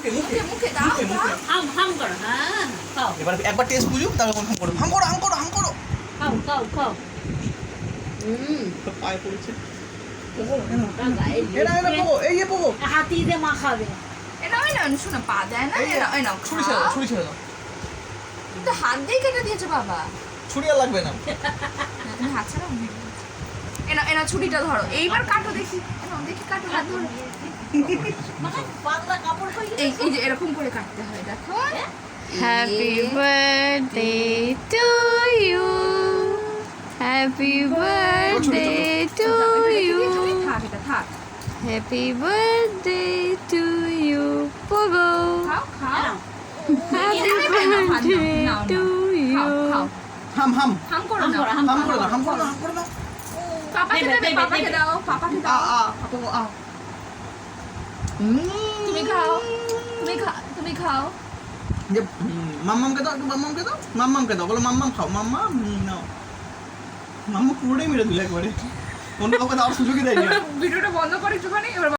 মুখে মুখে মুখে দাও মুখে মুখে হাম হাম করো, হ্যাঁ খাও এবার একবার টেস্ট বুঝুক তারপর হাম করো হাম করো হাম করো হাম করো খাও খাও খাও। পায়ে পড়েছে ওটা গায়ে এনা এনা লেগে পোগো এই পোগো হাতি দিয়ে মাখাবে। এনাও শোনো পা দেয় না এনাও ছুরি ছেড়ে দাও ছুরি ছেড়ে দাও তো হাত দিয়ে কেটে দিয়েছো বাবা ছুরি আর লাগবে না তুমি হাত ছাড়াও এনা ছুরিটা ধরো এইবার কাটো দেখি দেখি কাটো হাত ধরো পাতলা কাপড় কই এই যে এরকম করে কাটতে হয় দেখো Happy birthday to you. Happy birthday to you. থাক এটা থাক Happy birthday to you. Pogo. খাও খাও Happy now, birthday now, to খাও you. খাও হাম হাম হাম করো না হাম করে দাও হাম করে দাও হাম করে দাও পাপাকে দেবে পাপাকে দাও পাপাকে আ দাও আ পোগো আ তুমি খাও তুমি খাও যে মাম্মামকে দাও একটু মাম্মামকে দাও বলো মাম্মাম খাও মাম্মাম নাও মাম্মা পুরোটাই মেরে দিল একবারে অন্য কাউকে দেওয়ার সুযোগই দেয়নি ভিডিওটা বন্ধ করে একটুখানি এবার